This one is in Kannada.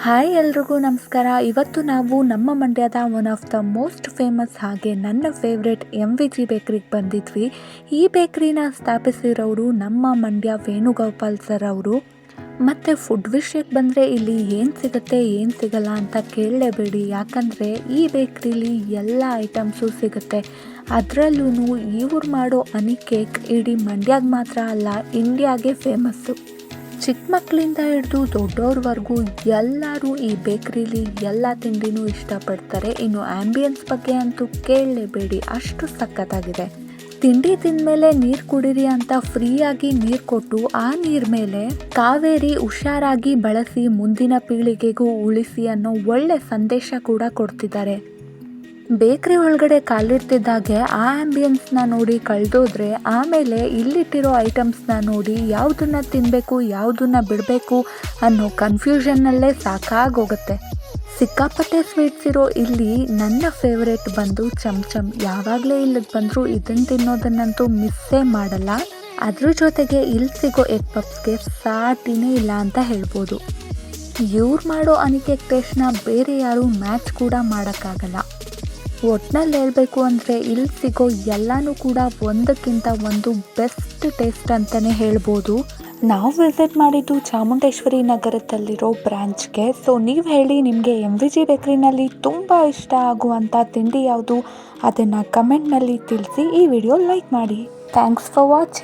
ಹಾಯ್ ಎಲ್ರಿಗೂ ನಮಸ್ಕಾರ. ಇವತ್ತು ನಾವು ನಮ್ಮ ಮಂಡ್ಯದ one of the most famous ಹಾಗೆ ನನ್ನ ಫೇವ್ರೆಟ್ MVG ಬೇಕ್ರಿಗೆ ಬಂದಿದ್ವಿ. ಈ ಬೇಕ್ರಿನ ಸ್ಥಾಪಿಸಿರೋರು ನಮ್ಮ ಮಂಡ್ಯ ವೇಣುಗೋಪಾಲ್ ಸರ್ ಅವರು. ಮತ್ತು ಫುಡ್ ವಿಷಯಕ್ಕೆ ಬಂದರೆ ಇಲ್ಲಿ ಏನು ಸಿಗುತ್ತೆ ಏನು ಸಿಗಲ್ಲ ಅಂತ ಕೇಳಲೇಬೇಡಿ, ಯಾಕಂದರೆ ಈ ಬೇಕ್ರಿಲಿ ಎಲ್ಲ ಐಟಮ್ಸು ಸಿಗುತ್ತೆ. ಅದರಲ್ಲೂ ಇವ್ರು ಮಾಡೋ ಹನಿ ಕೇಕ್ ಇಡೀ ಮಂಡ್ಯಾಗ ಮಾತ್ರ ಅಲ್ಲ, ಇಂಡಿಯಾಗೆ ಫೇಮಸ್ಸು. ಚಿಕ್ಕ ಮಕ್ಕಳಿಂದ ಹಿಡಿದು ದೊಡ್ಡವ್ರವರೆಗೂ ಎಲ್ಲರೂ ಈ ಬೇಕ್ರಿಲಿ ಎಲ್ಲ ತಿಂಡಿನೂ ಇಷ್ಟಪಡ್ತಾರೆ. ಇನ್ನು ಆ್ಯಂಬಿಯನ್ಸ್ ಬಗ್ಗೆ ಅಂತೂ ಕೇಳಲೇಬೇಡಿ, ಅಷ್ಟು ಸಖತ್ತಾಗಿದೆ. ತಿಂಡಿ ತಿಂದಮೇಲೆ ನೀರು ಕುಡೀರಿ ಅಂತ ಫ್ರೀಯಾಗಿ ನೀರು ಕೊಟ್ಟು ಆ ನೀರ ಮೇಲೆ ಕಾವೇರಿ ಹುಷಾರಾಗಿ ಬಳಸಿ ಮುಂದಿನ ಪೀಳಿಗೆಗೂ ಉಳಿಸಿ ಅನ್ನೋ ಒಳ್ಳೆ ಸಂದೇಶ ಕೂಡ ಕೊಡ್ತಿದ್ದಾರೆ. ಬೇಕ್ರಿ ಒಳಗಡೆ ಕಾಲಿಡ್ತಿದ್ದಾಗೆ ಆ ಆ್ಯಂಬಿಯನ್ಸ್ನ ನೋಡಿ ಕಳೆದೋದ್ರೆ ಆಮೇಲೆ ಇಲ್ಲಿಟ್ಟಿರೋ ಐಟಮ್ಸ್ನ ನೋಡಿ ಯಾವುದನ್ನ ತಿನ್ನಬೇಕು ಯಾವುದನ್ನ ಬಿಡಬೇಕು ಅನ್ನೋ ಕನ್ಫ್ಯೂಷನ್ನಲ್ಲೇ ಸಾಕಾಗೋಗುತ್ತೆ. ಸಿಕ್ಕಾಪಟ್ಟೆ ಸ್ವೀಟ್ಸ್ ಇರೋ ಇಲ್ಲಿ ನನ್ನ ಫೇವ್ರೇಟ್ ಬಂದು ಚಮಚಮ್. ಯಾವಾಗಲೇ ಇಲ್ಲಿಗೆ ಬಂದರೂ ಇದನ್ನು ತಿನ್ನೋದನ್ನಂತೂ ಮಿಸ್ಸೇ ಮಾಡಲ್ಲ. ಅದ್ರ ಜೊತೆಗೆ ಇಲ್ಲಿ ಸಿಗೋ ಎಗ್ ಪಪ್ಸ್ಗೆ ಸಾಟಿನೇ ಇಲ್ಲ ಅಂತ ಹೇಳ್ಬೋದು. ಇವ್ರು ಮಾಡೋ ಅನಿಕೇಕ್ ಟೇಸ್ಟ್ನ ಬೇರೆ ಯಾರೂ ಮ್ಯಾಚ್ ಕೂಡ ಮಾಡೋಕ್ಕಾಗಲ್ಲ. ಒಟ್ನಲ್ಲಿ ಹೇಳಬೇಕು ಅಂದರೆ ಇಲ್ಲಿ ಸಿಗೋ ಎಲ್ಲನೂ ಕೂಡ ಒಂದಕ್ಕಿಂತ ಒಂದು ಬೆಸ್ಟ್ ಟೇಸ್ಟ್ ಅಂತಲೇ ಹೇಳ್ಬೋದು. ನಾವು ವಿಸಿಟ್ ಮಾಡಿದ್ದು ಚಾಮುಂಡೇಶ್ವರಿ ನಗರದಲ್ಲಿರೋ ಬ್ರಾಂಚ್ಗೆ. ಸೊ ನೀವು ಹೇಳಿ, ನಿಮಗೆ MVG ಬೇಕ್ರಿನಲ್ಲಿ ತುಂಬ ಇಷ್ಟ ಆಗುವಂಥ ತಿಂಡಿ ಯಾವುದು, ಅದನ್ನು ಕಮೆಂಟ್ನಲ್ಲಿ ತಿಳಿಸಿ. ಈ ವಿಡಿಯೋ ಲೈಕ್ ಮಾಡಿ. Thanks for watching.